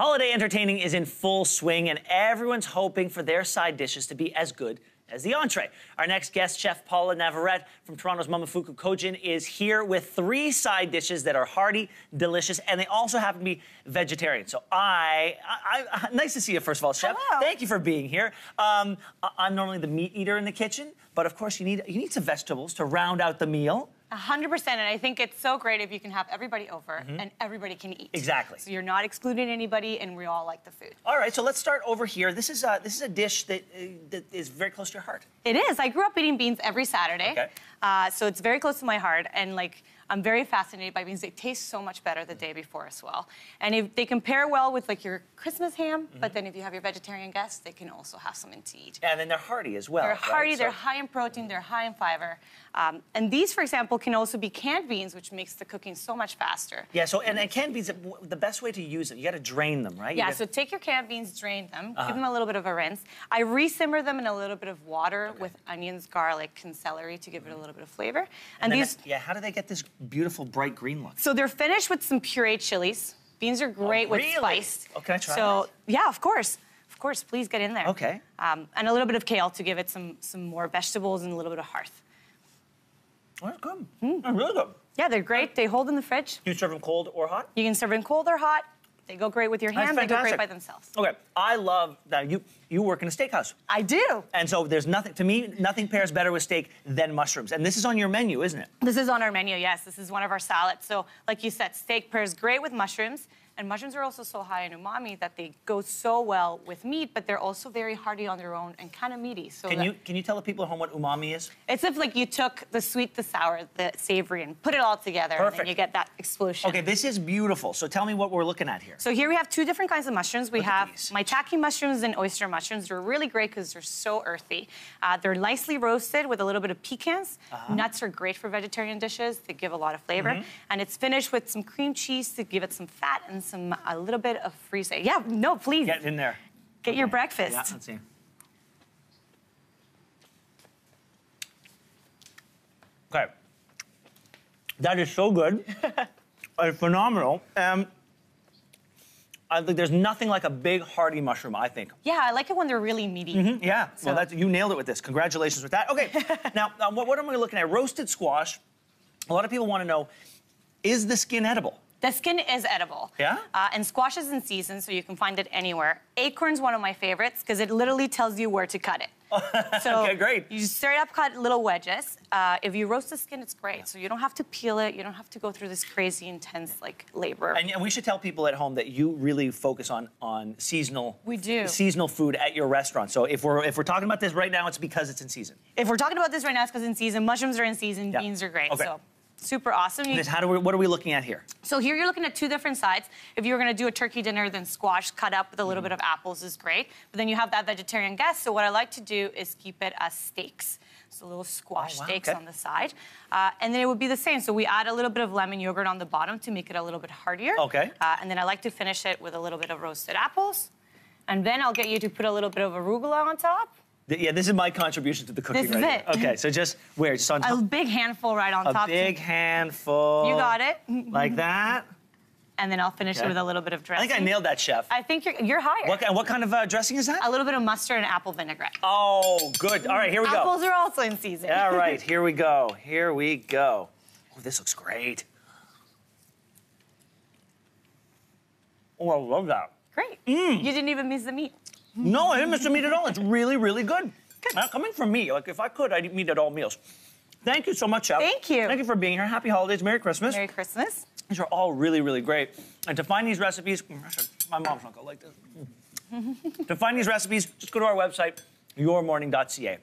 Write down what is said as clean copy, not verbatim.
Holiday entertaining is in full swing, and everyone's hoping for their side dishes to be as good as the entree. Our next guest, Chef Paula Navarette from Toronto's Momofuku Kojin, is here with 3 side dishes that are hearty, delicious, and they also happen to be vegetarian. So nice to see you, first of all, Chef. Hello. Thank you for being here. I'm normally the meat eater in the kitchen, but of course you need some vegetables to round out the meal. 100%, and I think it's so great if you can have everybody over and everybody can eat. Exactly. So you're not excluding anybody, and we all like the food. All right, so let's start over here. This is a dish that is very close to your heart. It is. I grew up eating beans every Saturday, so it's very close to my heart, and I'm very fascinated by beans. They taste so much better the day before as well. And if they compare well with your Christmas ham, but then if you have your vegetarian guests, they can also have something to eat. And then they're hearty as well. They're hearty, right? they're high in protein, they're high in fiber. And these, for example, can also be canned beans, which makes the cooking so much faster. Yeah, so, and canned beans, the best way to use it, you gotta drain them, right? Yeah, so take your canned beans, drain them, give them a little bit of a rinse. I re-simmer them in a little bit of water with onions, garlic, and celery to give it a little bit of flavor. And these... Yeah, how do they get this beautiful bright green look? So they're finished with some pureed chilies. Beans are great with spice. Oh, can I try So, yeah, of course. Of course, please get in there. Okay. And a little bit of kale to give it some more vegetables and a little bit of hearth. Oh, that's good. They're really good. Yeah, they're great. They hold in the fridge. You serve them cold or hot? You can serve them cold or hot. They go great with your ham. They go great by themselves. Okay, I love that you work in a steakhouse. I do. And so there's nothing, to me, nothing pairs better with steak than mushrooms. And this is on your menu, isn't it? This is on our menu, yes. This is one of our salads. So, like you said, steak pairs great with mushrooms. And mushrooms are also so high in umami that they go so well with meat, but they're also very hearty on their own and kind of meaty. So can you tell the people at home what umami is? It's if you took the sweet, the sour, the savory, and put it all together, Perfect. and then you get that explosion. Okay, this is beautiful. So tell me what we're looking at here. So here we have 2 different kinds of mushrooms. We have maitake mushrooms and oyster mushrooms. They're really great because they're so earthy. They're nicely roasted with a little bit of pecans. Nuts are great for vegetarian dishes. They give a lot of flavor. And it's finished with some cream cheese to give it some fat and a little bit of frise. Yeah, no, please. Get in there. Get your breakfast. Yeah, let's see. Okay. That is so good. It's phenomenal. I think there's nothing like a big hearty mushroom, I think. Yeah, I like it when they're really meaty. Yeah, so well, you nailed it with this. Congratulations with that. Okay, now what am I looking at? Roasted squash. A lot of people want to know, is the skin edible? The skin is edible. Yeah? And squash is in season, so you can find it anywhere. Acorn's one of my favorites because it literally tells you where to cut it. So okay, great. You straight up cut little wedges. If you roast the skin, it's great. So you don't have to peel it. You don't have to go through this crazy, intense labor. And we should tell people at home that you really focus on seasonal. We do. Seasonal food at your restaurant. So if we're talking about this right now, it's because it's in season. If we're talking about this right now, it's because it's in season. Mushrooms are in season. Yeah. Beans are great. Okay. So super awesome. What are we looking at here? So here you're looking at 2 different sides. If you were going to do a turkey dinner, then squash cut up with a little bit of apples is great. But then you have that vegetarian guest. So what I like to do is keep it as steaks. So little squash steaks on the side. And then it would be the same. So we add a little bit of lemon yogurt on the bottom to make it a little bit heartier. Okay. And then I like to finish it with a little bit of roasted apples. And then I'll get you to put a little bit of arugula on top. Yeah, this is my contribution to the cooking. This is it. Okay, so just where? Just on top? A big handful right on top. A big handful. You got it. Like that. And then I'll finish it with a little bit of dressing. I think I nailed that, Chef. I think you're higher. What kind of dressing is that? A little bit of mustard and apple vinaigrette. Oh, good. All right, here we go. Apples are also in season. All right, here we go. Here we go. Oh, this looks great. Oh, I love that. Great. You didn't even miss the meat. No, I didn't miss the meat at all. It's really, really good. Coming from me, if I could, I'd eat meat at all meals. Thank you so much, Chef. Thank you. Thank you for being here. Happy holidays. Merry Christmas. Merry Christmas. These are all really, really great. And to find these recipes, my mom's not gonna like this. To find these recipes, just go to our website, yourmorning.ca.